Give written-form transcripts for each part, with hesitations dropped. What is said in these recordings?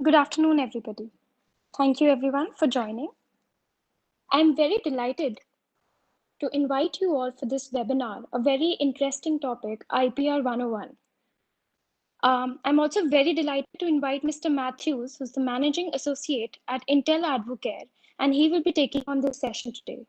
Good afternoon, everybody. Thank you, everyone, for joining. I'm very delighted to invite you all for this webinar, a very interesting topic, IPR 101. I'm also very delighted to invite Mr. Mathews, who's the Managing Associate at Intll Advocare, and he will be taking on this session today.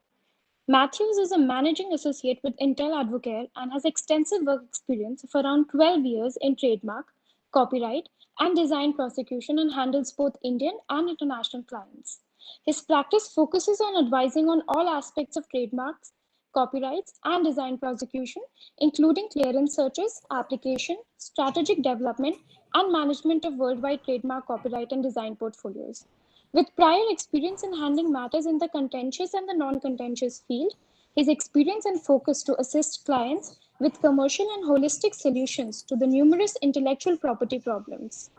Mathews is a Managing Associate with Intll Advocare and has extensive work experience of around 12 years in trademark, copyright, and design prosecution and handles both Indian and international clients. His practice focuses on advising on all aspects of trademarks, copyrights, and design prosecution, including clearance searches, application, strategic development, and management of worldwide trademark, copyright, and design portfolios. With prior experience in handling matters in the contentious and the non-contentious field, his experience and focus to assist clients with commercial and holistic solutions to the numerous intellectual property problems.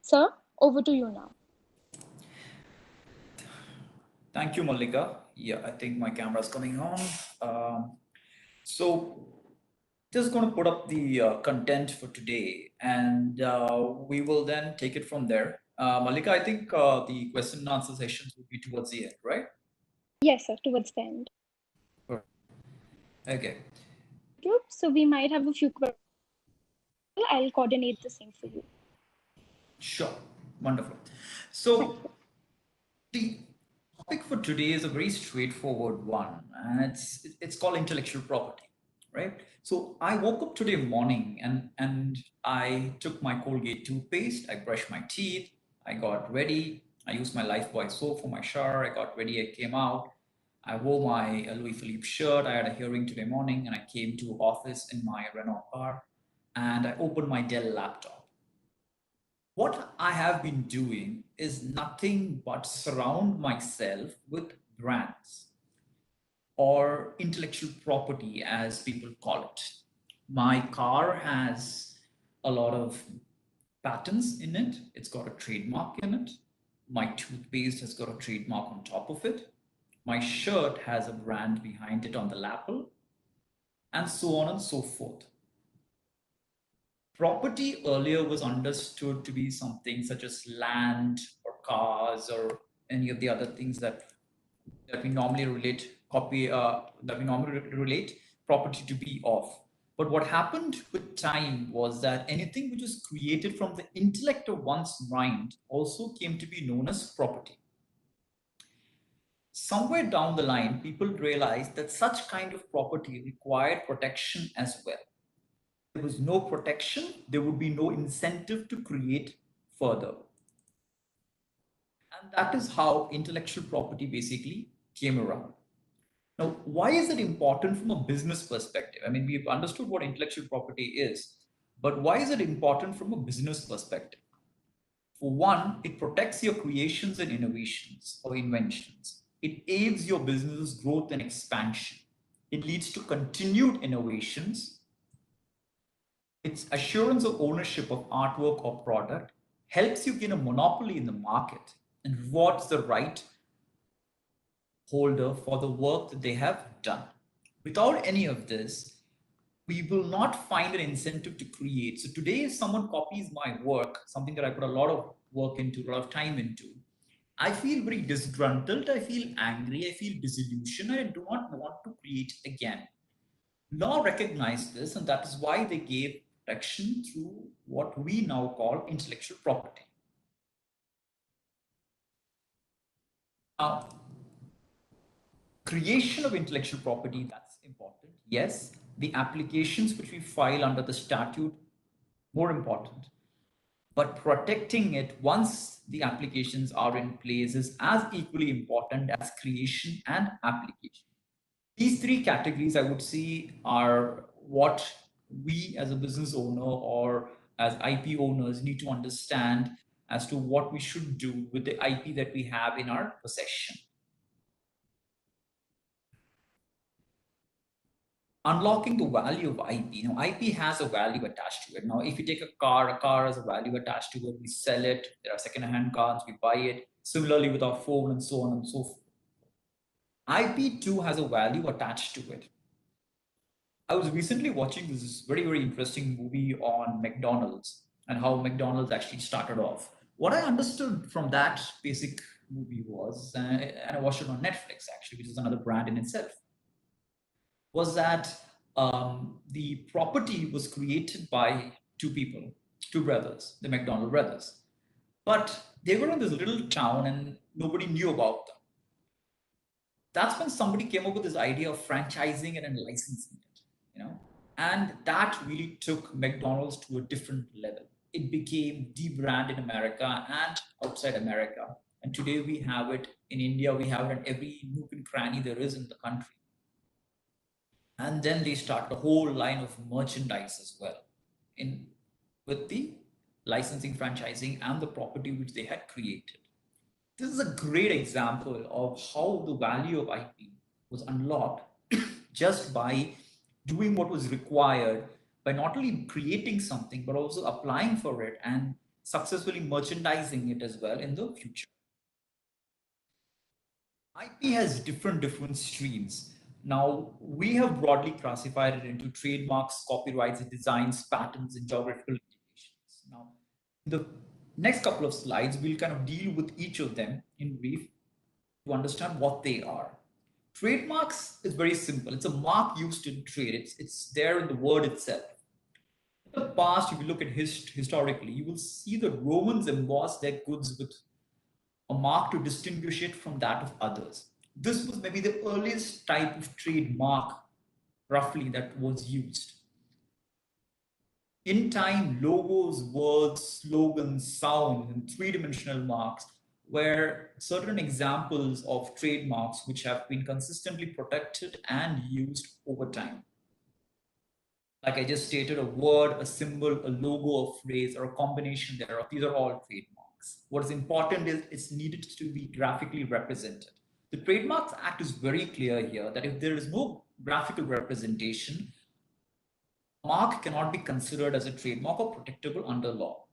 Sir, over to you now. Thank you, Malika. Yeah, I think my camera is coming on. So just going to put up the content for today, and we will then take it from there. Malika, I think the question and answer sessions will be towards the end, right? Yes, sir, towards the end. Okay. So we might have a few questions. I'll coordinate the same for you. Sure. Wonderful. So the topic for today is a very straightforward one, and it's called intellectual property, right? So I woke up today morning and I took my Colgate toothpaste, I brushed my teeth, I got ready, I used my Lifebuoy soap for my shower, I got ready, I came out, I wore my Louis Philippe shirt, I had a hearing today morning, and I came to office in my Renault car, and I opened my Dell laptop. What I have been doing is nothing but surround myself with brands or intellectual property, as people call it. My car has a lot of patents in it. It's got a trademark in it. My toothpaste has got a trademark on top of it. My shirt has a brand behind it on the lapel, and so on and so forth. Property earlier was understood to be something such as land or cars or any of the other things that we normally relate property to be of. But what happened with time was that anything which was created from the intellect of one's mind also came to be known as property. Somewhere down the line, people realized that such kind of property required protection as well. There was no protection, there would be no incentive to create further. And that is how intellectual property basically came around. Now, why is it important from a business perspective? I mean, we've understood what intellectual property is, but why is it important from a business perspective? For one, it protects your creations and innovations or inventions. It aids your business's growth and expansion. It leads to continued innovations. Its assurance of ownership of artwork or product helps you gain a monopoly in the market and rewards the right holder for the work that they have done. Without any of this, we will not find an incentive to create. So today, if someone copies my work, something that I put a lot of work into, a lot of time into, I feel very disgruntled, I feel angry, I feel disillusioned, I do not want to create again. Law recognized this, and that is why they gave protection through what we now call intellectual property. Now, creation of intellectual property, that's important. Yes, the applications which we file under the statute, more important. But protecting it once the applications are in place is as equally important as creation and application. These three categories, I would say, are what we as a business owner or as IP owners need to understand as to what we should do with the IP that we have in our possession. Unlocking the value of IP. IP has a value attached to it. Now, if you take a car has a value attached to it. We sell it. There are second-hand cars. We buy it. Similarly with our phone and so on and so forth. IP too has a value attached to it. I was recently watching this very, very interesting movie on McDonald's. and how McDonald's actually started off. What I understood from that basic movie was, and I watched it on Netflix actually, which is another brand in itself, was that the property was created by two people, two brothers, the McDonald brothers. But they were in this little town and nobody knew about them. That's when somebody came up with this idea of franchising it and licensing it, you know, and that really took McDonald's to a different level. It became the brand in America and outside America. And today we have it in India, we have it in every nook and cranny there is in the country. And then they start a whole line of merchandise as well, in with the licensing, franchising, and the property which they had created. This is a great example of how the value of IP was unlocked just by doing what was required, by not only creating something but also applying for it and successfully merchandising it as well in the future. IP has different streams. Now, we have broadly classified it into trademarks, copyrights, designs, patents, and geographical indications. Now, in the next couple of slides, we'll kind of deal with each of them in brief to understand what they are. Trademarks is very simple. It's a mark used in trade. It's there in the word itself. In the past, if you look at historically, you will see the Romans embossed their goods with a mark to distinguish it from that of others. This was maybe the earliest type of trademark, roughly, that was used. In time, logos, words, slogans, sounds, and three-dimensional marks were certain examples of trademarks which have been consistently protected and used over time. Like I just stated, a word, a symbol, a logo, a phrase, or a combination thereof, these are all trademarks. What is important is it's needed to be graphically represented. The Trademarks Act is very clear here that if there is no graphical representation, a mark cannot be considered as a trademark or protectable under law.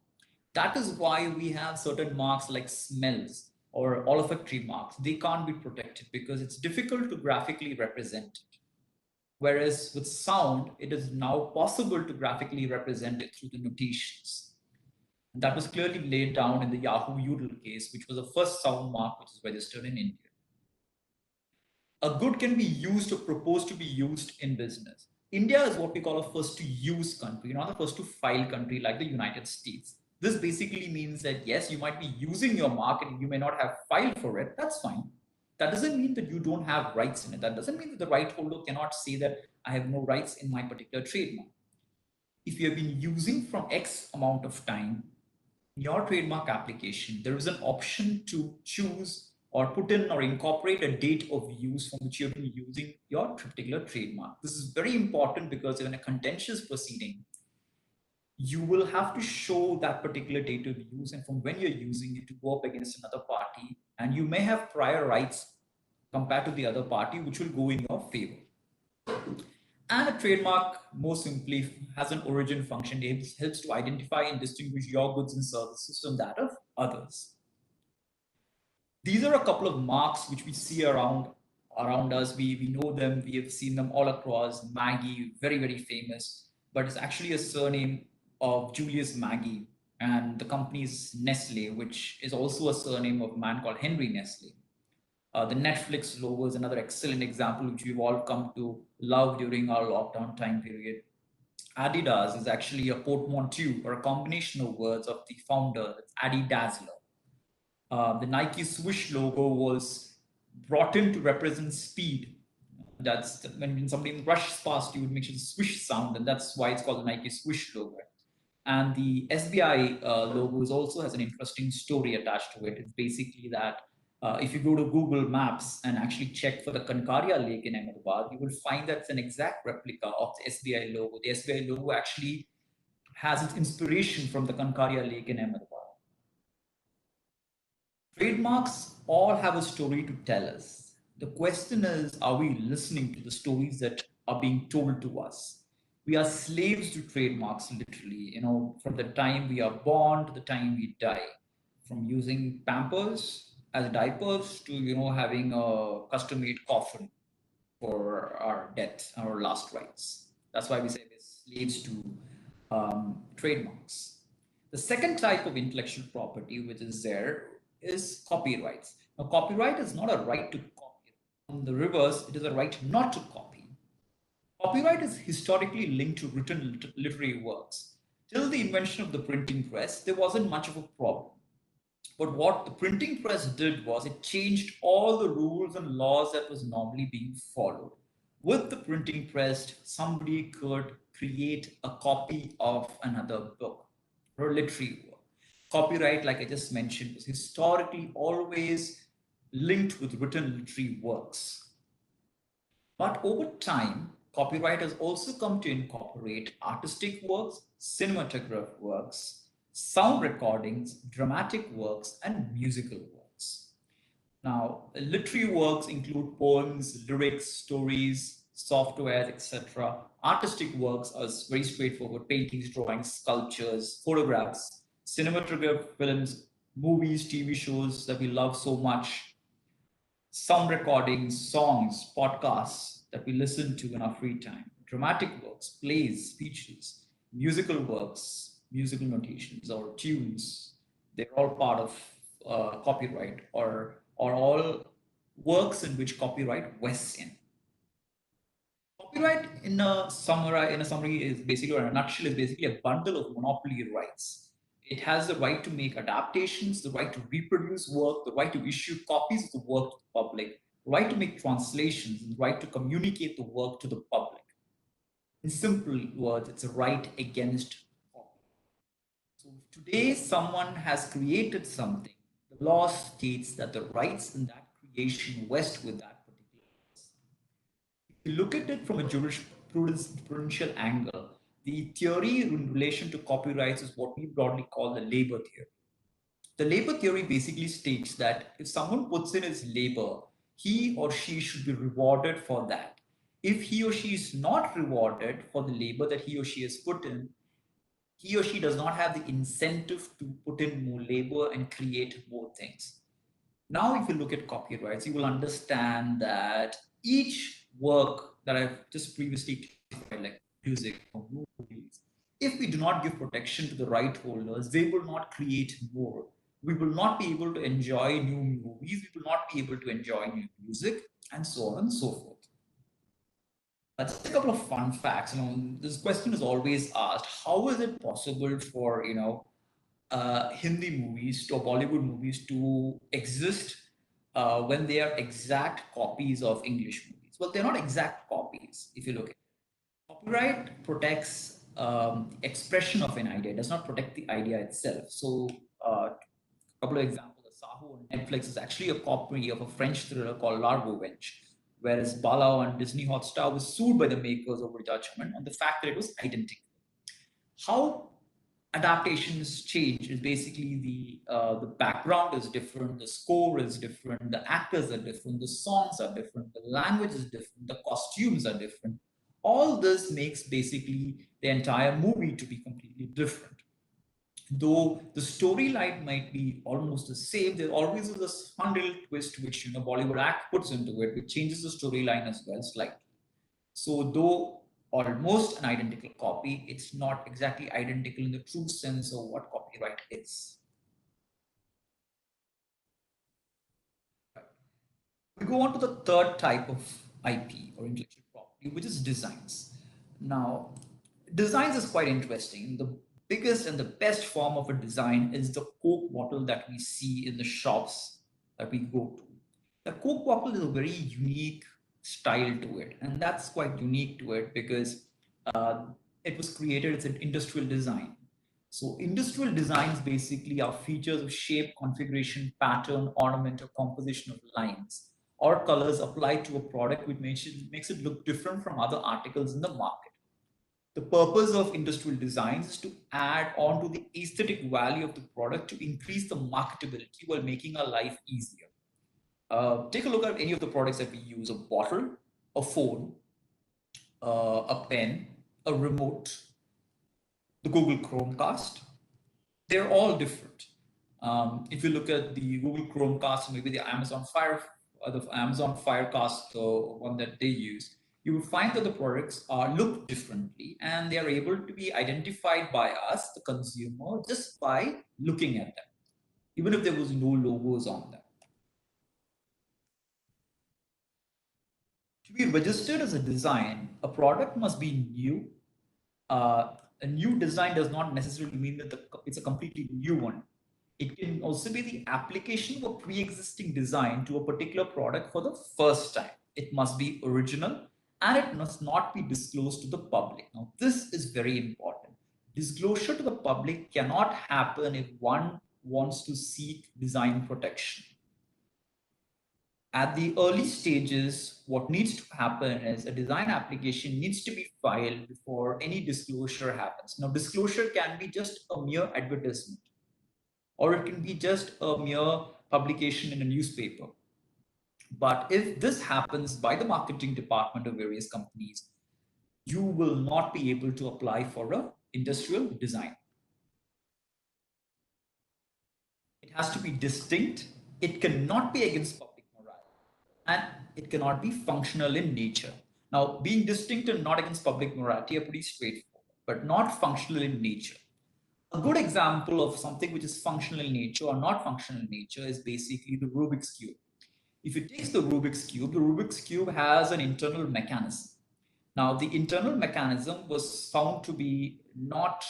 That is why we have certain marks like smells or olfactory marks. They can't be protected because it's difficult to graphically represent it. Whereas with sound, it is now possible to graphically represent it through the notations. And that was clearly laid down in the Yahoo Yodel case, which was the first sound mark which is registered in India. A good can be used or proposed to be used in business. India is what we call a first to use country, not a first to file country like the United States. This basically means that yes, you might be using your mark and you may not have filed for it. That's fine. That doesn't mean that you don't have rights in it. That doesn't mean that the right holder cannot say that I have no rights in my particular trademark. If you have been using from X amount of time, in your trademark application, there is an option to choose or put in or incorporate a date of use from which you've been using your particular trademark. This is very important because in a contentious proceeding, you will have to show that particular date of use and from when you're using it to go up against another party. And you may have prior rights compared to the other party, which will go in your favor. And a trademark, more simply, has an origin function. It helps to identify and distinguish your goods and services from that of others. These are a couple of marks which we see around us. We know them. We have seen them all across. Maggie, very famous, but it's actually a surname of Julius Maggie, and the company is Nestle, which is also a surname of a man called Henry Nestle. The Netflix logo is another excellent example, which we've all come to love during our lockdown time period. Adidas is actually a portmanteau or a combination of words of the founder, that's Adi Dazzler. The Nike swoosh logo was brought in to represent speed. That's when somebody rushes past you, it makes a swish sound, and that's why it's called the Nike swoosh logo. And the SBI logo also has an interesting story attached to it. It's basically that if you go to Google Maps and actually check for the Kankaria Lake in Ahmedabad, you will find that it's an exact replica of the SBI logo. The SBI logo actually has its inspiration from the Kankaria Lake in Ahmedabad. Trademarks all have a story to tell us. The question is, are we listening to the stories that are being told to us? We are slaves to trademarks, literally, from the time we are born to the time we die, from using Pampers as diapers to, having a custom-made coffin for our death, our last rites. That's why we say we're slaves to trademarks. The second type of intellectual property which is there is copyrights. Now, copyright is not a right to copy. On the reverse, it is a right not to copy. Copyright is historically linked to written literary works. Till the invention of the printing press, there wasn't much of a problem. But what the printing press did was it changed all the rules and laws that was normally being followed. With the printing press, somebody could create a copy of another book or a literary work. Copyright, like I just mentioned, was historically always linked with written literary works. But over time, copyright has also come to incorporate artistic works, cinematograph works, sound recordings, dramatic works, and musical works. Now, literary works include poems, lyrics, stories, software, etc. Artistic works are very straightforward: paintings, drawings, sculptures, photographs, cinematograph films, movies, TV shows that we love so much, sound recordings, songs, podcasts that we listen to in our free time, dramatic works, plays, speeches, musical works, musical notations, or tunes. They're all part of copyright, or all works in which copyright vests in. Copyright, in a summary, is basically, or in a nutshell, is basically a bundle of monopoly rights. It has the right to make adaptations, the right to reproduce work, the right to issue copies of the work to the public, the right to make translations, and the right to communicate the work to the public. In simple words, it's a right against copy. So if today someone has created something, the law states that the rights in that creation vest with that particular person. If you look at it from a jurisprudential angle, the theory in relation to copyrights is what we broadly call the labor theory. The labor theory basically states that if someone puts in his labor, he or she should be rewarded for that. If he or she is not rewarded for the labor that he or she has put in, he or she does not have the incentive to put in more labor and create more things. Now, if you look at copyrights, you will understand that each work that I've just previously classified, like music or movies, if we do not give protection to the right holders, they will not create more. We will not be able to enjoy new movies, we will not be able to enjoy new music, and so on and so forth. Just a couple of fun facts. This question is always asked: how is it possible for Hindi movies or Bollywood movies to exist when they are exact copies of English movies? Well, they're not exact copies. If you look at it, copyright protects expression of an idea; it does not protect the idea itself. So, a couple of examples: Sahu on Netflix is actually a copy of a French thriller called Largo Wench, whereas Bala on Disney Hotstar was sued by the makers over judgment on the fact that it was identical. How adaptations change is basically the background is different, the score is different, the actors are different, the songs are different, the language is different, the costumes are different. All this makes basically the entire movie to be completely different. Though the storyline might be almost the same, there always is this fun little twist which Bollywood act puts into it, which changes the storyline as well slightly. So though almost an identical copy, it's not exactly identical in the true sense of what copyright is. We go on to the third type of IP or intellectual property, which is designs. Now, designs is quite interesting. The biggest and the best form of a design is the Coke bottle that we see in the shops that we go to. The Coke bottle is a very unique style to it, and that's quite unique to it because uh, it was created, it's an industrial design. So industrial designs basically are features of shape, configuration, pattern, ornament, or composition of lines or colors applied to a product which makes it look different from other articles in the market. The purpose of industrial designs is to add on to the aesthetic value of the product to increase the marketability while making our life easier. Take a look at any of the products that we use: a bottle, a phone, a pen, a remote, the Google Chromecast. They're all different. If you look at the Google Chromecast, maybe the Amazon Firecast, the one that they use, you will find that the products are looked differently and they are able to be identified by us, the consumer, just by looking at them, even if there was no logos on them. To be registered as a design, a product must be new. A new design does not necessarily mean that it's a completely new one. It can also be the application of a pre-existing design to a particular product for the first time. It must be original and it must not be disclosed to the public. Now, this is very important. Disclosure to the public cannot happen if one wants to seek design protection. At the early stages, what needs to happen is a design application needs to be filed before any disclosure happens. Now, disclosure can be just a mere advertisement, or it can be just a mere publication in a newspaper. But if this happens by the marketing department of various companies, you will not be able to apply for an industrial design. It has to be distinct. It cannot be against public morality, and it cannot be functional in nature. Now, being distinct and not against public morality are pretty straightforward, but not functional in nature. A good example of something which is functional in nature or not functional in nature is basically the Rubik's Cube. If you take the Rubik's Cube has an internal mechanism. Now, the internal mechanism was found to be not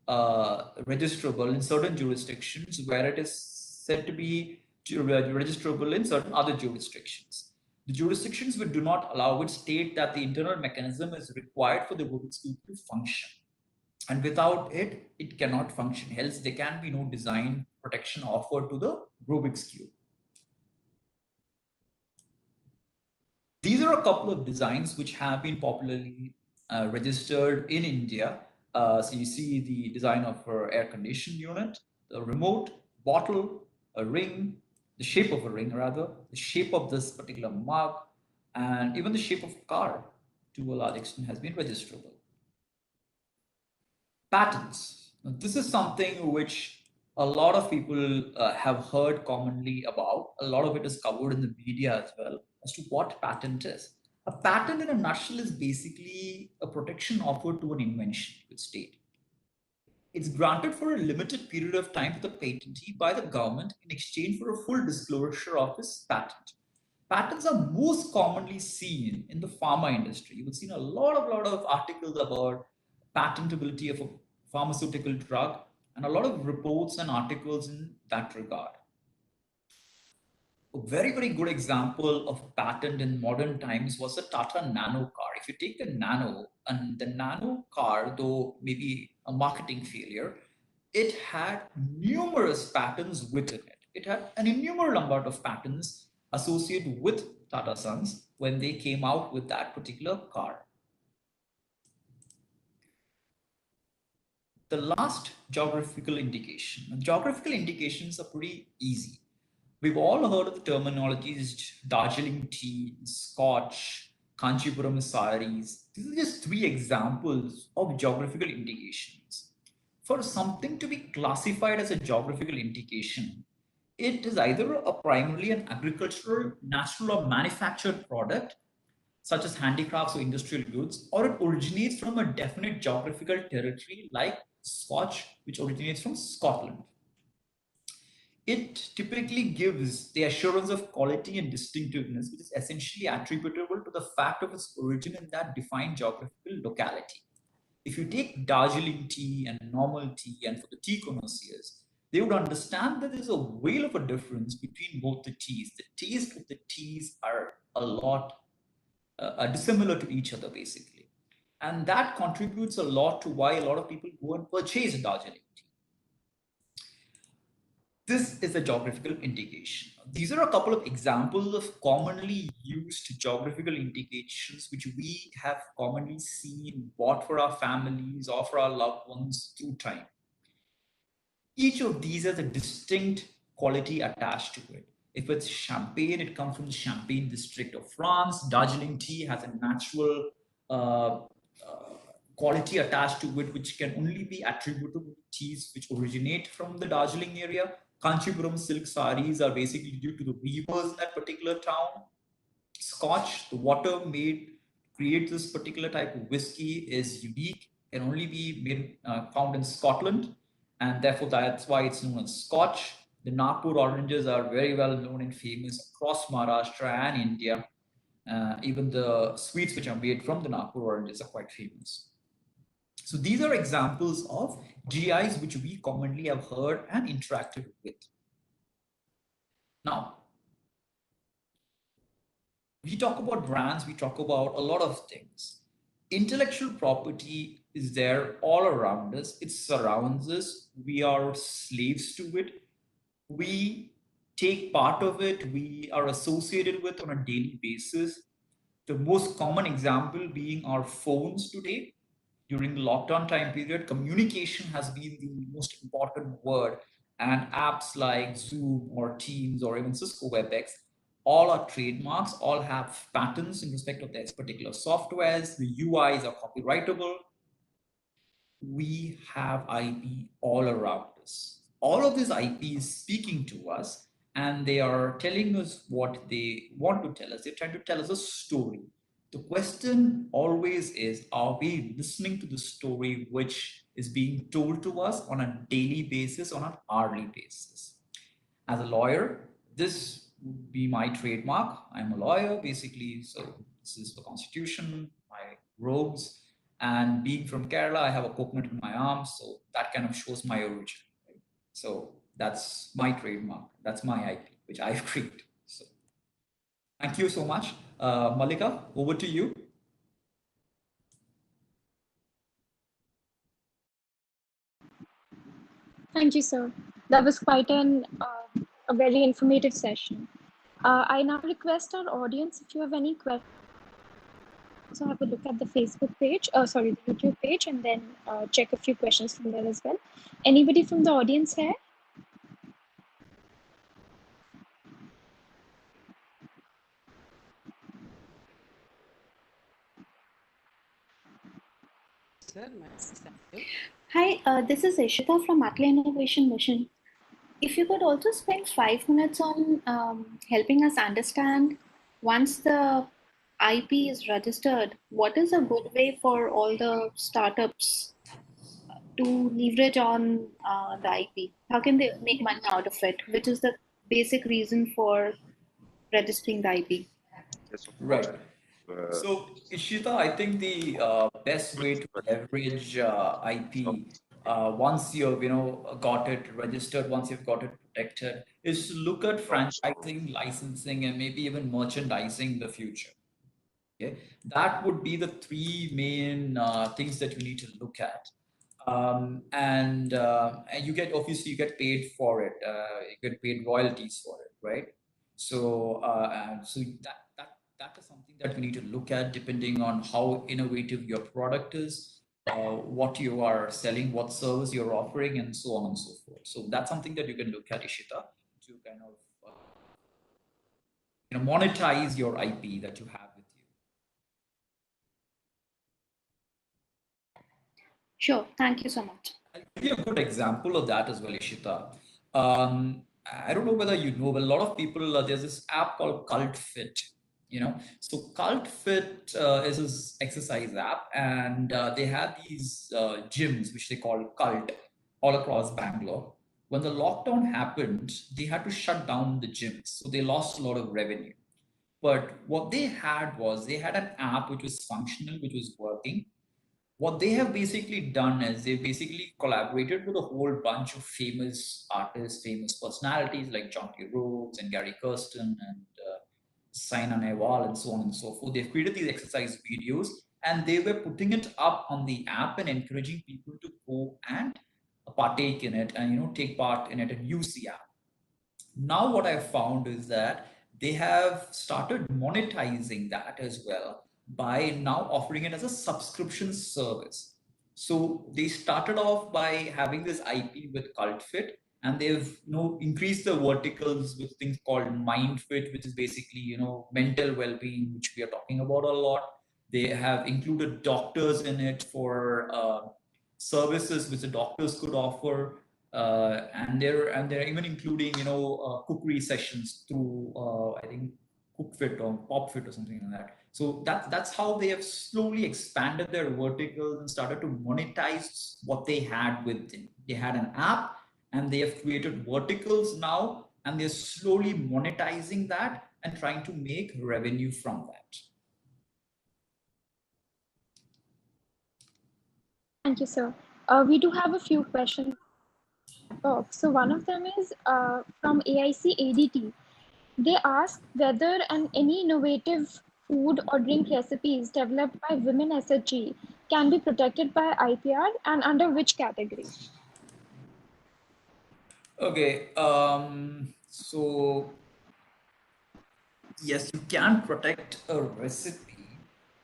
registrable in certain jurisdictions where it is said to be registrable in certain other jurisdictions. The jurisdictions which do not allow it state that the internal mechanism is required for the Rubik's Cube to function. And without it, it cannot function. Else, there can be no design protection offered to the Rubik's Cube. These are a couple of designs which have been popularly registered in India. So you see the design of an air conditioned unit, the remote, bottle, a ring, the shape of a ring rather, the shape of this particular mug, and even the shape of a car to a large extent has been registerable. Patents. Now, this is something which a lot of people have heard commonly about. A lot of it is covered in the media as well as to what patent is. A patent in a nutshell is basically a protection offered to an invention, you could state. It's granted for a limited period of time to the patentee by the government in exchange for a full disclosure of his patent. Patents are most commonly seen in the pharma industry. You've seen a lot of articles about patentability of a pharmaceutical drug and a lot of reports and articles in that regard. A very good example of patent in modern times was the Tata Nano car. If you take the Nano, and the Nano car, though maybe a marketing failure, it had numerous patents within it. It had an innumerable number of patents associated with Tata Sons when they came out with that particular car. The last, geographical indication. Geographical indications are pretty easy. We've all heard of the terminologies Darjeeling tea, Scotch, Kanchipuram saris. These are just three examples of geographical indications. For something to be classified as a geographical indication, it is either a primarily an agricultural, natural, or manufactured product, such as handicrafts or industrial goods, or it originates from a definite geographical territory like Scotch, which originates from Scotland. It typically gives the assurance of quality and distinctiveness, which is essentially attributable to the fact of its origin in that defined geographical locality. If you take Darjeeling tea and normal tea, and for the tea connoisseurs, they would understand that there's a whale of a difference between both the teas. The taste of the teas are a lot dissimilar to each other, basically. And that contributes a lot to why a lot of people go and purchase Darjeeling tea. This is a geographical indication. These are a couple of examples of commonly used geographical indications which we have commonly seen bought for our families or for our loved ones through time. Each of these has a distinct quality attached to it. If it's champagne, it comes from the Champagne district of France. Darjeeling tea has a natural quality attached to it, which can only be attributable to teas which originate from the Darjeeling area. Kanchipuram silk saris are basically due to the weavers in that particular town. Scotch, the water made to create this particular type of whiskey is unique, can only be made, found in Scotland, and therefore that's why it's known as Scotch. The Nagpur oranges are very well known and famous across Maharashtra and India. Even the sweets which are made from the Nagpur oranges are quite famous. So these are examples of GIs which we commonly have heard and interacted with. Now, we talk about brands, we talk about a lot of things. Intellectual property is there all around us, it surrounds us, we are slaves to it, we take part of it, we are associated with on a daily basis. The most common example being our phones today. During the lockdown time period, communication has been the most important word, and apps like Zoom or Teams or even Cisco WebEx, all are trademarks, all have patents in respect of their particular softwares. The UIs are copyrightable. We have IP all around us. All of this IP is speaking to us, and they are telling us what they want to tell us. They're trying to tell us a story. The question always is, are we listening to the story which is being told to us on a daily basis, on an hourly basis? As a lawyer, this would be my trademark. I'm a lawyer, basically. So this is the constitution, my robes. And being from Kerala, I have a coconut in my arm. So that kind of shows my origin. Right? So that's my trademark. That's my IP, which I've created. So thank you so much. Malika, over to you. Thank you, sir. That was quite a very informative session. I now request our audience, if you have any questions, also have a look at the Facebook page, sorry, the YouTube page, and then check a few questions from there as well. Anybody from the audience here? Hi, this is Ishita from Atla Innovation Mission. If you could also spend 5 minutes on helping us understand, once the IP is registered, what is a good way for all the startups to leverage on the IP? How can they make money out of it? Which is the basic reason for registering the IP? Yes, of course. Right. So, Ishita, I think the best way to leverage IP once you've got it registered, once you've got it protected, is to look at franchising, licensing, and maybe even merchandising in the future. Okay, that would be the three main things that you need to look at. And you get, obviously you get paid for it. You get paid royalties for it, right? So that is something that we need to look at depending on how innovative your product is, what you are selling, what service you're offering, and so on and so forth. So that's something that you can look at, Ishita, to kind of monetize your IP that you have with you. Sure, thank you so much. I'll give you a good example of that as well, Ishita. I don't know whether you know, but a lot of people, there's this app called Cult Fit. So Cult Fit is this exercise app, and they have these gyms which they call Cult all across Bangalore. When the lockdown happened, they had to shut down the gyms, so they lost a lot of revenue. But what they had was they had an app which was functional, which was working. What they have basically done is they basically collaborated with a whole bunch of famous artists, famous personalities like John T. Rhodes and Gary Kirsten and Saina Nehwal and so on and so forth. They've created these exercise videos and they were putting it up on the app and encouraging people to go and partake in it and take part in it and use the app. Now what I found is that they have started monetizing that as well by now offering it as a subscription service. So they started off by having this IP with CultFit, and they've increased the verticals with things called MindFit, which is basically mental well-being, which we are talking about a lot. They have included doctors in it for services which the doctors could offer, and they're even including cookery sessions through I think CookFit or PopFit or something like that. So that's how they have slowly expanded their verticals and started to monetize what they had within. They had an app and they have created verticals now, and they're slowly monetizing that and trying to make revenue from that. Thank you, sir. We do have a few questions. So one of them is from AIC ADT. They ask whether any innovative food or drink recipes developed by women SHG can be protected by IPR and under which category? Okay, so yes, you can protect a recipe,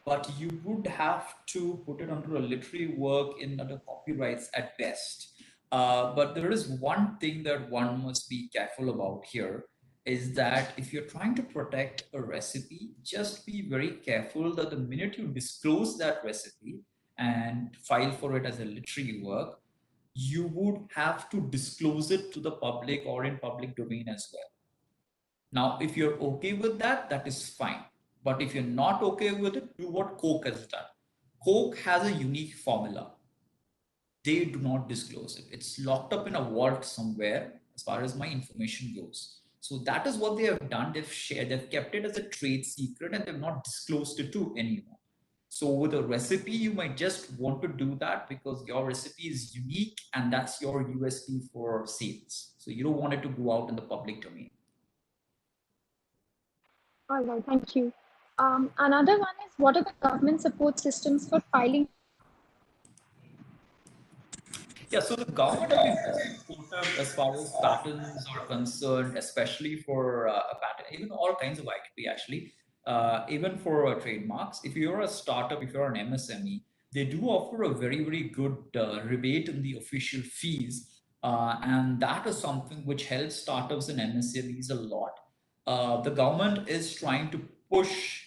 but you would have to put it under a literary work in under copyrights at best. But there is one thing that one must be careful about here is that if you're trying to protect a recipe, just be very careful that the minute you disclose that recipe and file for it as a literary work, you would have to disclose it to the public or in public domain as well. Now, if you're okay with that, that is fine. But if you're not okay with it, do what Coke has done. Coke has a unique formula. They do not disclose it. It's locked up in a vault somewhere, as far as my information goes. So that is what they have done. They've kept it as a trade secret and they've not disclosed it to anyone. So with a recipe, you might just want to do that because your recipe is unique and that's your USP for sales. So you don't want it to go out in the public domain. All right, thank you. Another one is, what are the government support systems for filing? Yeah, so the government has been very supportive as far as patents are concerned, especially for a patent, even all kinds of IP actually, even for trademarks. If you're a startup, if you're an MSME, they do offer a very, very good rebate in the official fees. And that is something which helps startups and MSMEs a lot. The government is trying to push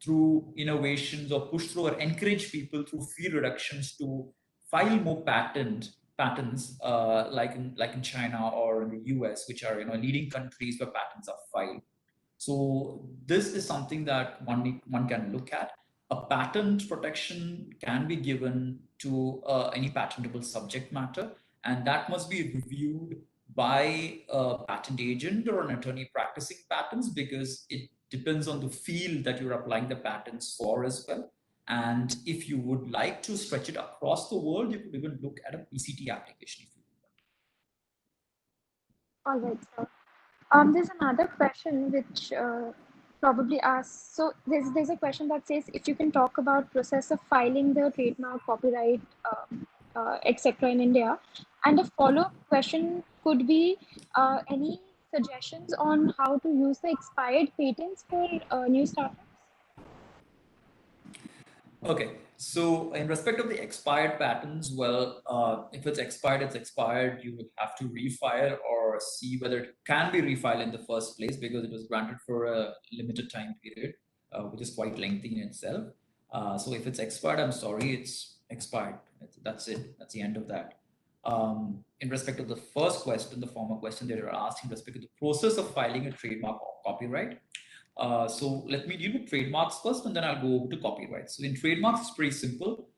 through innovations or push through or encourage people through fee reductions to file more patents like in China or in the US, which are leading countries where patents are filed. So this is something that one can look at. A patent protection can be given to any patentable subject matter, and that must be reviewed by a patent agent or an attorney practicing patents because it depends on the field that you're applying the patents for as well. And if you would like to stretch it across the world, you could even look at a PCT application. If you All right, sir. There's another question which probably asks, so there's a question that says, if you can talk about process of filing the trademark, copyright, etc. in India. And a follow-up question could be any suggestions on how to use the expired patents for new startups? Okay, so in respect of the expired patents, well, if it's expired, it's expired. You would have to refile or see whether it can be refiled in the first place because it was granted for a limited time period, which is quite lengthy in itself. So if it's expired, I'm sorry, it's expired. That's it. That's the end of that. In respect of the first question, the former question that you're asking, in respect to the process of filing a trademark or copyright, so let me deal with trademarks first, and then I'll go over to copyright. So in trademarks, it's pretty simple.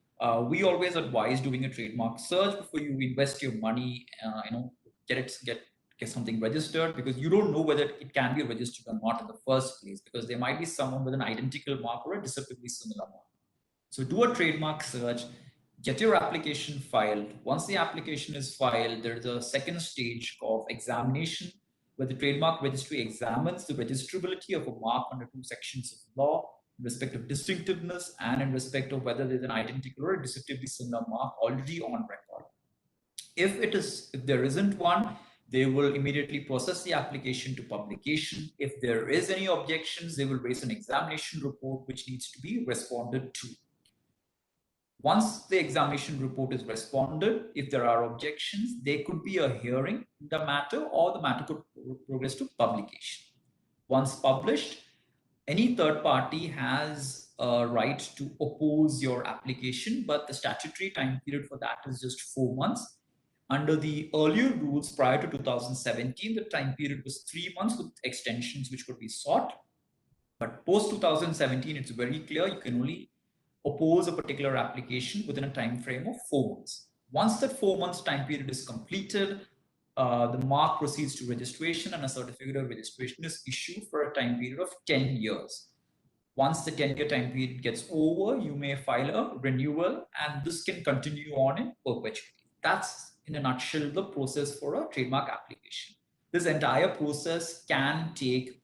We always advise doing a trademark search before you invest your money. Get something registered because you don't know whether it can be registered or not in the first place because there might be someone with an identical mark or a deceptively similar mark. So do a trademark search, get your application filed. Once the application is filed, there's a second stage of examination where the trademark registry examines the registrability of a mark under two sections of law in respect of distinctiveness and in respect of whether there's an identical or a deceptively similar mark already on record. If there isn't one, they will immediately process the application to publication. If there is any objections, they will raise an examination report which needs to be responded to. Once the examination report is responded, if there are objections, there could be a hearing in the matter or the matter could progress to publication. Once published, any third party has a right to oppose your application, but the statutory time period for that is just 4 months. Under the earlier rules prior to 2017, the time period was 3 months with extensions which could be sought. But post 2017, it's very clear you can only oppose a particular application within a time frame of 4 months. Once that 4 months time period is completed, the mark proceeds to registration and a certificate of registration is issued for a time period of 10 years. Once the 10-year time period gets over, you may file a renewal and this can continue on in perpetuity. That's in a nutshell the process for a trademark application. This entire process can take,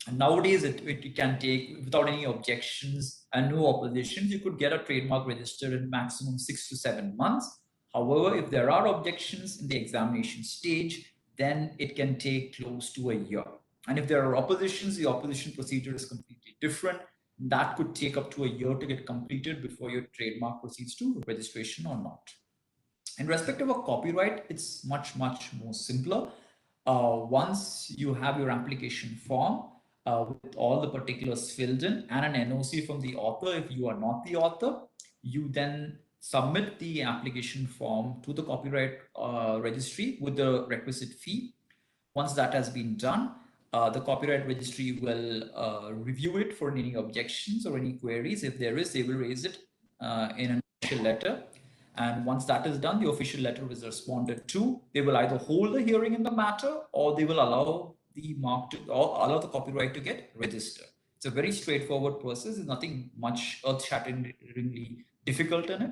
nowadays it can take, without any objections and no oppositions, you could get a trademark registered in maximum 6 to 7 months. However, if there are objections in the examination stage, then it can take close to a year. And if there are oppositions, the opposition procedure is completely different. That could take up to a year to get completed before your trademark proceeds to registration or not. In respect of a copyright, it's much more simpler. Once you have your application form with all the particulars filled in and an NOC from the author, if you are not the author, you then submit the application form to the copyright registry with the requisite fee. Once that has been done, the copyright registry will review it for any objections or any queries. If there is, they will raise it in an official letter. And once that is done, the official letter is responded to. They will either hold a hearing in the matter or they will allow the mark to, or allow the copyright to get registered. It's a very straightforward process. There's nothing much earth-shatteringly difficult in it.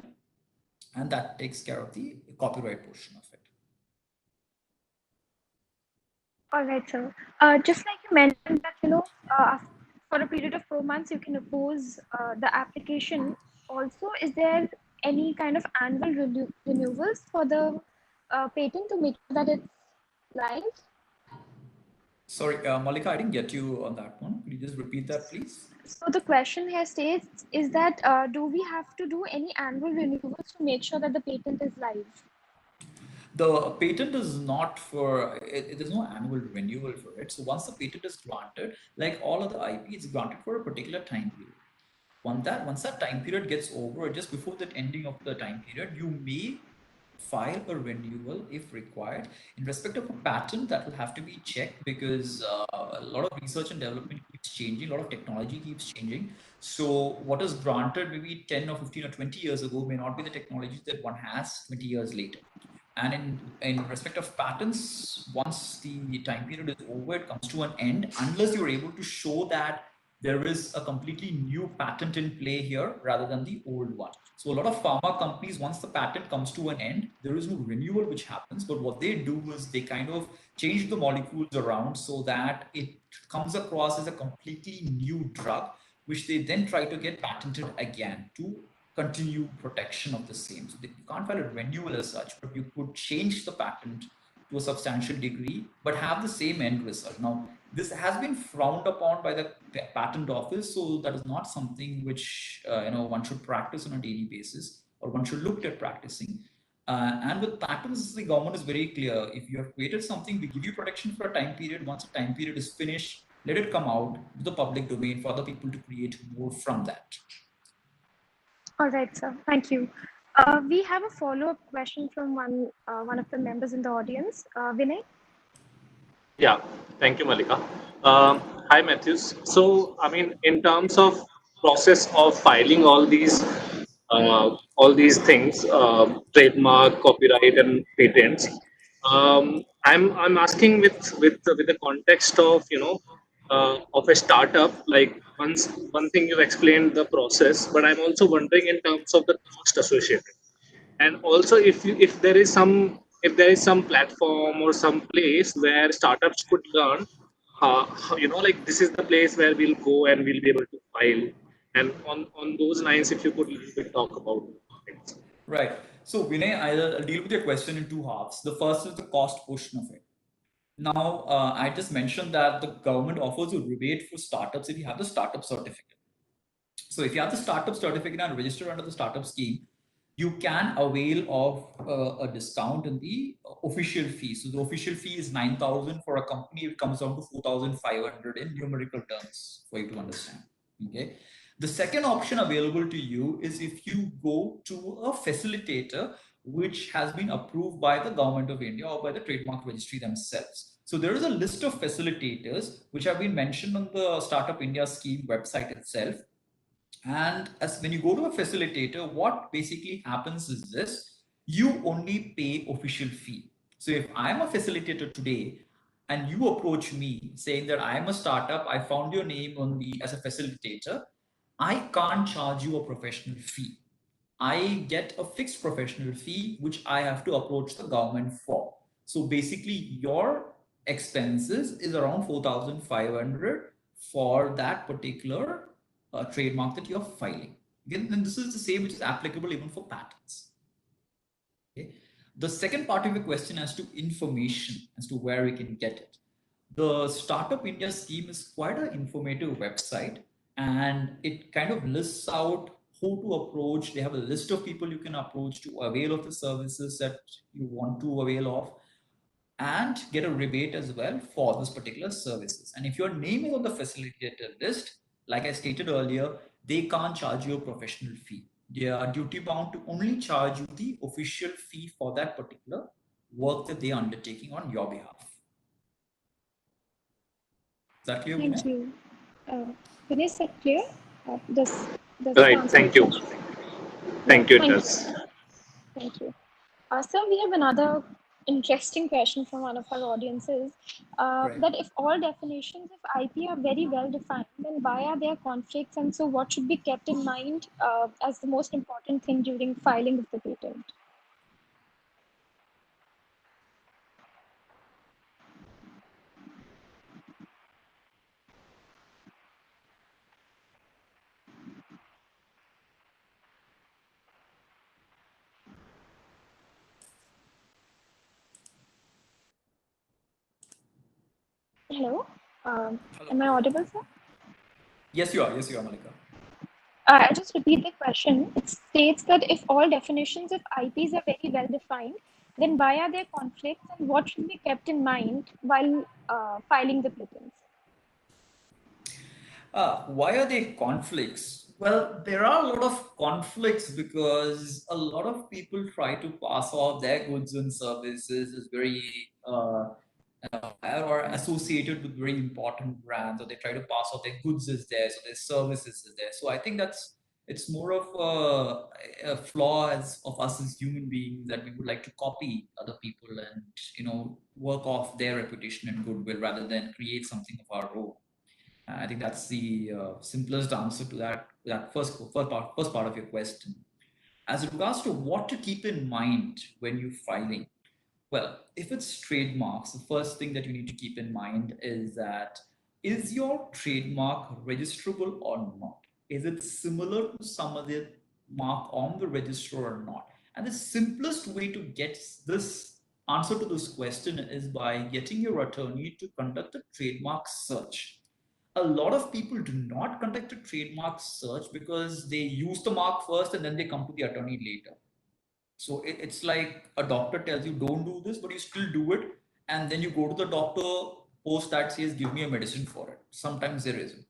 And that takes care of the copyright portion of it. All right, sir. Just like you mentioned that, for a period of 4 months, you can oppose the application. Also, is there any kind of annual renewals for the patent to make sure that it's live? Sorry, Malika, I didn't get you on that one. Could you just repeat that, please? So the question here states, is that do we have to do any annual renewals to make sure that the patent is live? The patent is not for, there's no annual renewal for it. So once the patent is granted, like all other IP, it's granted for a particular time period. Once that time period gets over, or just before the ending of the time period, you may file a renewal if required. In respect of a patent, that will have to be checked because a lot of research and development keeps changing, a lot of technology keeps changing. So what is granted maybe 10 or 15 or 20 years ago may not be the technology that one has 20 years later. And in respect of patents, once the time period is over, it comes to an end, unless you're able to show that there is a completely new patent in play here rather than the old one. So a lot of pharma companies, once the patent comes to an end, there is no renewal which happens, but what they do is they kind of change the molecules around so that it comes across as a completely new drug, which they then try to get patented again to continue protection of the same. So you can't file a renewal as such, but you could change the patent to a substantial degree, but have the same end result. Now, this has been frowned upon by the patent office, so that is not something which one should practice on a daily basis, or one should look at practicing. And with patents, the government is very clear. If you have created something, we give you protection for a time period. Once the time period is finished, let it come out to the public domain for other people to create more from that. All right, sir. Thank you. We have a follow-up question from one of the members in the audience, Vinay. Yeah, thank you, Malika. Hi, Mathews. So, I mean, in terms of process of filing all these things, trademark, copyright, and patents, I'm asking with the context of of a startup. Like one thing you've explained the process, but I'm also wondering in terms of the cost associated. And also if there is some platform or some place where startups could learn like this is the place where we'll go and we'll be able to file, and on those lines if you could a little bit talk about things. Right. So Vinay, I'll deal with your question in two halves. The first is the cost portion of it. Now, I just mentioned that the government offers a rebate for startups if you have the startup certificate. So if you have the startup certificate and register under the startup scheme, you can avail of a discount in the official fee. So the official fee is 9,000 for a company. It comes down to 4,500 in numerical terms for you to understand. Okay. The second option available to you is if you go to a facilitator which has been approved by the government of India or by the trademark registry themselves. So there is a list of facilitators which have been mentioned on the Startup India scheme website itself. And as when you go to a facilitator, what basically happens is this: you only pay official fee. So if I'm a facilitator today and you approach me saying that I'm a startup, I found your name on the as a facilitator, I can't charge you a professional fee. I get a fixed professional fee, which I have to approach the government for. So basically, your expenses is around 4,500 for that particular trademark that you're filing. Again, then this is the same which is applicable even for patents. Okay. The second part of your question as to information as to where we can get it. The Startup India scheme is quite an informative website, and it kind of lists out who to approach. They have a list of people you can approach to avail of the services that you want to avail of, and get a rebate as well for this particular services. And if your name is on the facilitator list, like I stated earlier, they can't charge you a professional fee. They are duty bound to only charge you the official fee for that particular work that they are undertaking on your behalf. Is that clear? Thank you. Vinay, is that clear? Does Right. answer Thank your you. question? Thank you. It Thank does. you. Thank you. So we have another interesting question from one of our audiences, Right. that if all definitions of IP are very well defined, then why are there conflicts? And so what should be kept in mind as the most important thing during filing of the patent? Hello, am I audible, sir? Yes, you are. Yes, you are, Malika. I'll just repeat the question. It states that if all definitions of IPs are very well defined, then why are there conflicts and what should be kept in mind while filing the patents? Why are there conflicts? Well, there are a lot of conflicts because a lot of people try to pass off their goods and services as very or associated with very important brands, or they try to pass off their goods as theirs, or their services as theirs. So I think it's more of a flaw of us as human beings that we would like to copy other people and work off their reputation and goodwill rather than create something of our own. I think that's the simplest answer to that first part of your question. As regards to what to keep in mind when you're filing, well, if it's trademarks, the first thing that you need to keep in mind is that is your trademark registrable or not? Is it similar to some other mark on the register or not? And the simplest way to get this answer to this question is by getting your attorney to conduct a trademark search. A lot of people do not conduct a trademark search because they use the mark first and then they come to the attorney later. So it's like a doctor tells you don't do this, but you still do it. And then you go to the doctor, post that says, give me a medicine for it. Sometimes there isn't.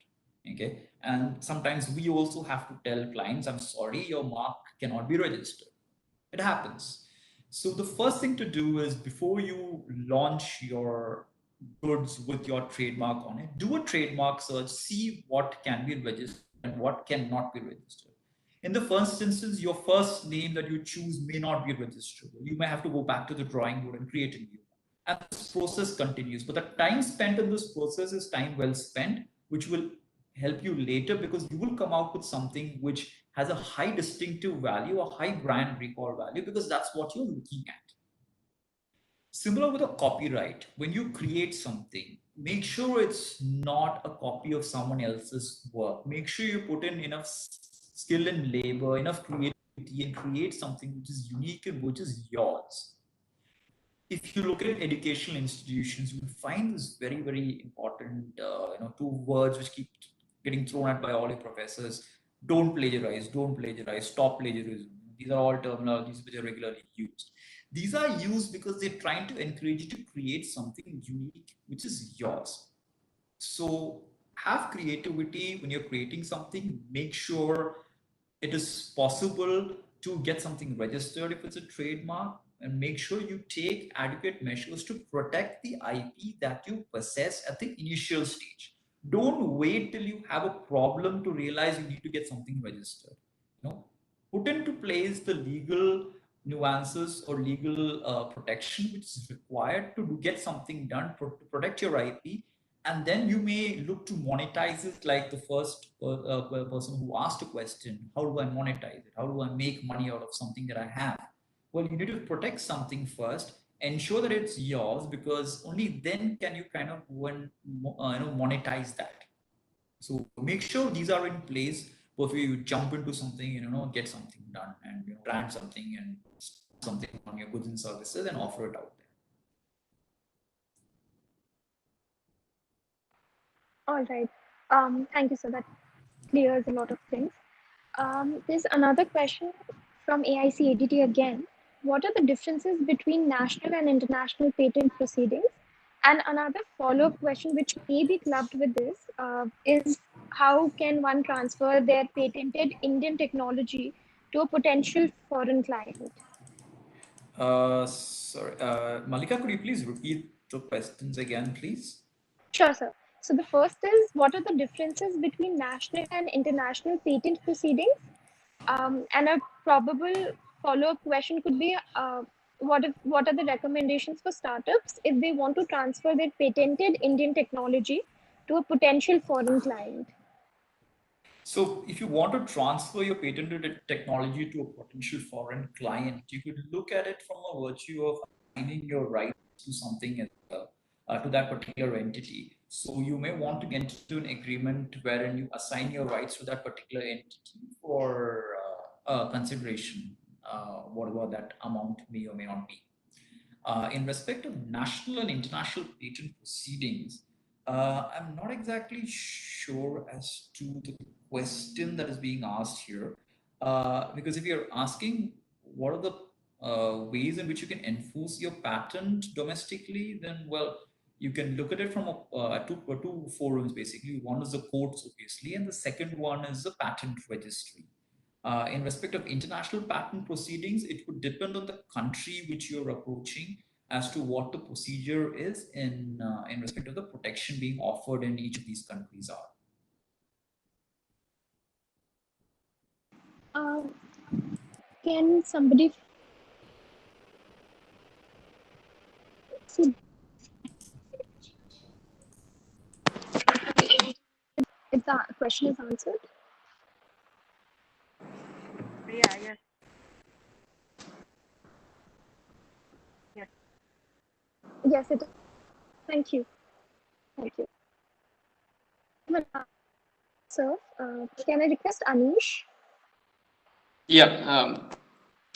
Okay. And sometimes we also have to tell clients, I'm sorry, your mark cannot be registered. It happens. So the first thing to do is before you launch your goods with your trademark on it, do a trademark search, see what can be registered and what cannot be registered. In the first instance, your first name that you choose may not be registered. You may have to go back to the drawing board and create a new one. And this process continues. But the time spent in this process is time well spent, which will help you later because you will come out with something which has a high distinctive value, a high brand recall value, because that's what you're looking at. Similar with a copyright, when you create something, make sure it's not a copy of someone else's work. Make sure you put in enough skill and labor, enough creativity, and create something which is unique and which is yours. If you look at educational institutions, you will find this very, very important, two words which keep getting thrown at by all your professors. Don't plagiarize, stop plagiarism. These are all terminologies which are regularly used. These are used because they're trying to encourage you to create something unique, which is yours. So have creativity when you're creating something. Make sure it is possible to get something registered if it's a trademark. and make sure you take adequate measures to protect the IP that you possess at the initial stage. Don't wait till you have a problem to realize you need to get something registered. Put into place the legal nuances or legal protection which is required to get something done to protect your IP, and then you may look to monetize it like the first person who asked a question. How do I monetize it? How do I make money out of something that I have? Well, you need to protect something first, ensure that it's yours, because only then can you kind of monetize that. So make sure these are in place before you jump into something, get something done and brand something and something on your goods and services and offer it out there. All right. Thank you, sir. That clears a lot of things. There's another question from AICADT again. What are the differences between national and international patent proceedings? And another follow-up question, which may be clubbed with this, is how can one transfer their patented Indian technology to a potential foreign client? Sorry, Malika, could you please repeat the questions again, please? Sure, sir. So the first is, what are the differences between national and international patent proceedings? And a probable follow-up question could be, what are the recommendations for startups if they want to transfer their patented Indian technology to a potential foreign client? So if you want to transfer your patented technology to a potential foreign client, you could look at it from a virtue of assigning your rights to something as well, to that particular entity. So you may want to get into an agreement wherein you assign your rights to that particular entity for consideration, whatever that amount may or may not be. In respect of national and international patent proceedings, I'm not exactly sure as to the question that is being asked here, because if you're asking what are the ways in which you can enforce your patent domestically, then well, you can look at it from two forums basically. One is the courts, obviously, and the second one is the patent registry. In respect of international patent proceedings, it would depend on the country which you're approaching as to what the procedure is in respect of the protection being offered in each of these countries are. Can somebody see if the question is answered? Yeah, yes. Yes. Yes, it is. Thank you. Thank you. Well, sir, can I request Anish? Yeah.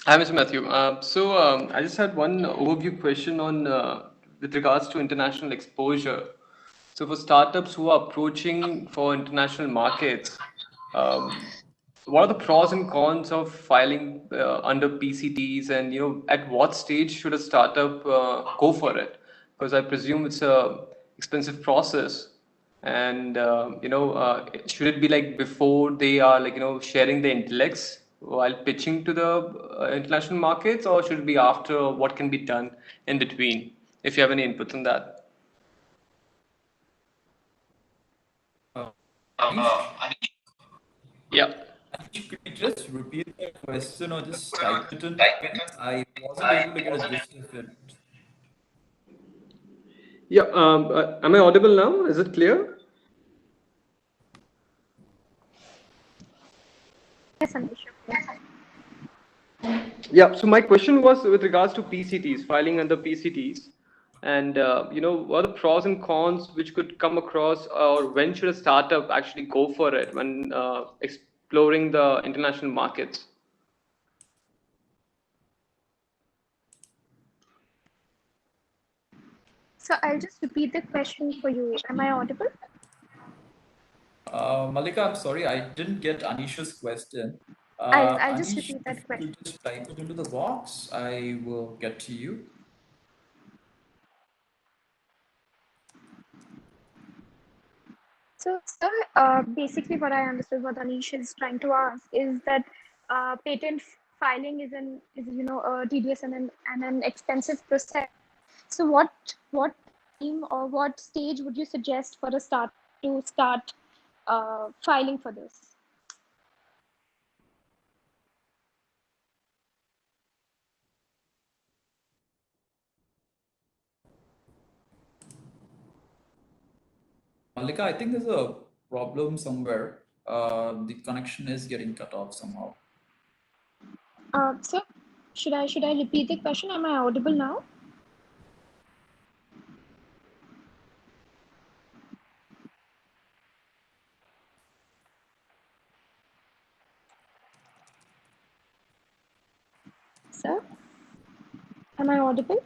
Hi, Mr. Matthew. I just had one overview question on with regards to international exposure. So for startups who are approaching for international markets, what are the pros and cons of filing under PCTs, and at what stage should a startup go for it? Because I presume it's a expensive process, and should it be like before they are sharing the intellects while pitching to the international markets, or should it be after? What can be done in between? If you have any inputs on that. Anish, Yeah. could you just repeat the question or just type it in again? I wasn't able to get a gist of it. Yeah. Am I audible now? Is it clear? Yes, Anish. Yeah. So my question was with regards to PCTs, filing under PCTs, and what are the pros and cons which could come across, or when should a startup actually go for it when exploring the international markets? So I'll just repeat the question for you. Am I audible? Malika, I'm sorry, I didn't get Anish's question. I'll just Anish, repeat if that question. you could just type it into the box, I will get to you. So, sir, basically what I understood what Anish is trying to ask is that patent filing is a tedious and an expensive process. So what time or what stage would you suggest for a start filing for this? Malika, I think there's a problem somewhere. The connection is getting cut off somehow. So should I repeat the question? Am I audible now? Sir, am I audible?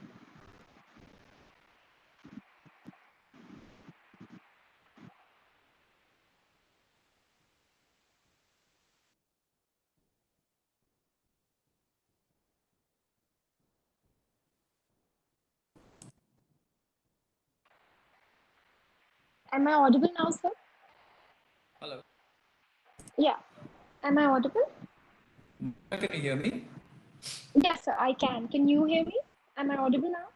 Am I audible now, sir? Hello. Yeah. Am I audible? Can you hear me? Yes, sir, I can. Can you hear me? Am I audible now?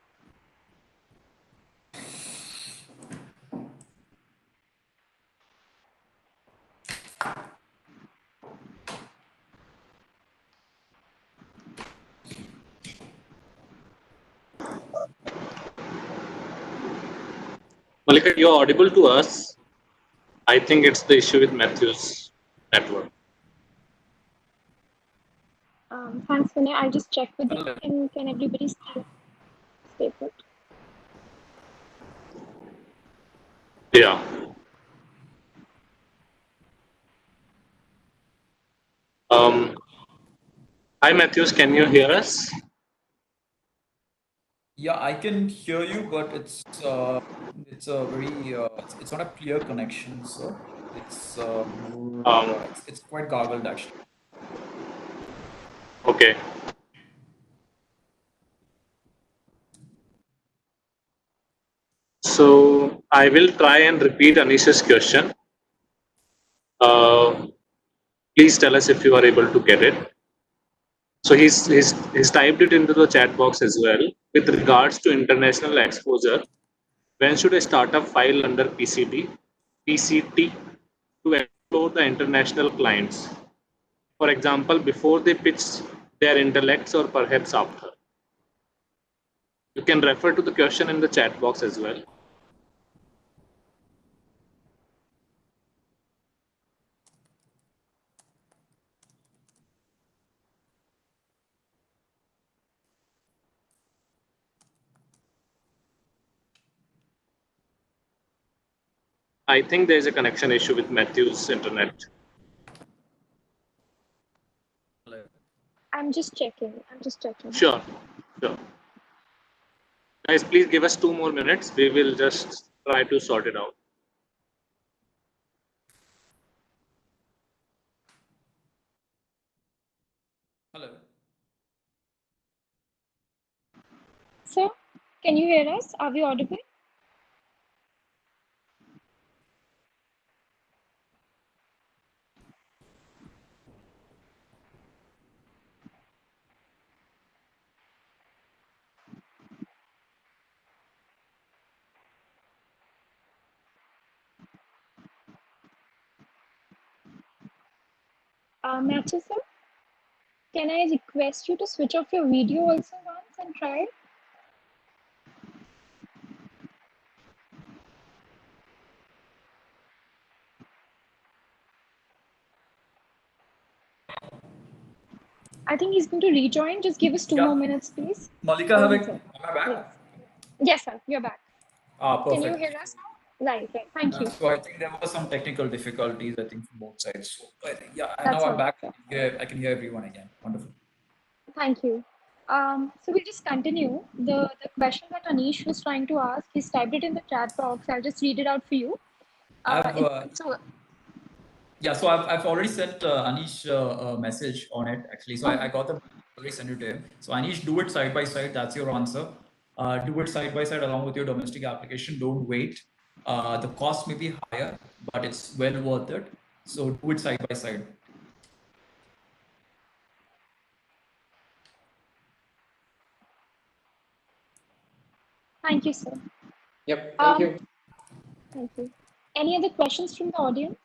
Malika, you're audible to us. I think it's the issue with Mathews network. Thanks, Vinay. I'll just check with Hello. you. Can everybody stay put? Yeah. Hi, Mathews. Can you hear us? Yeah, I can hear you, but it's a very it's not a clear connection, so it's more Um, it's quite garbled actually. okay. So I will try and repeat Anisha's question. Please tell us if you are able to get it. So he's typed it into the chat box as well. With regards to international exposure, when should a startup file under PCT to explore the international clients? For example, before they pitch their intellects or perhaps after. You can refer to the question in the chat box as well. I think there's a connection issue with Matthew's internet. Hello. I'm just checking. Sure. Guys, please give us 2 more minutes. We will just try to sort it out. Hello. Sir, can you hear us? Are we audible? Matthew, sir, can I request you to switch off your video also once and try? I think he's going to rejoin. Just give us 2 more minutes, please. Malika, am I back? Yes. Yes, sir, you're back. Perfect. Can you hear us now? Right. Thank you. So I think there were some technical difficulties, I think, from both sides. So I think, yeah, and That's now I'm all back. right, I can hear everyone again. Wonderful. Thank you. So we'll just continue. The question that Anish was trying to ask, he's typed it in the chat box. I'll just read it out for you. Yeah, so I've already sent Anish a message on it actually. So I got the already sent it to him. So Anish, do it side by side. That's your answer. Do it side by side along with your domestic application. Don't wait. The cost may be higher, but it's well worth it. So do it side by side. Thank you, sir. Yep, thank you. Thank you. Any other questions from the audience?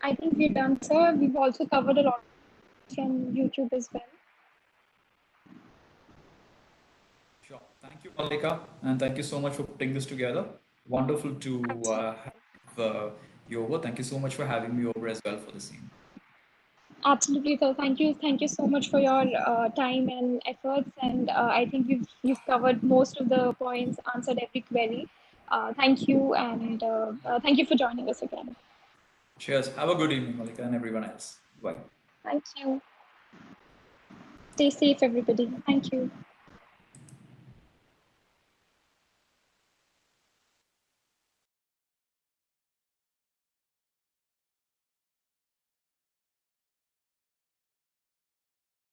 I think we're done, sir. We've also covered a lot from YouTube as well. Sure. Thank you, Malika, and thank you so much for putting this together. Wonderful to have you over. Thank you so much for having me over as well for the scene. Absolutely, sir. Thank you. Thank you so much for your time and efforts. And I think you've covered most of the points, answered every query. Thank you, and thank you for joining us again. Cheers. Have a good evening, Malika, and everyone else. Bye. Thank you. Stay safe, everybody. Thank you.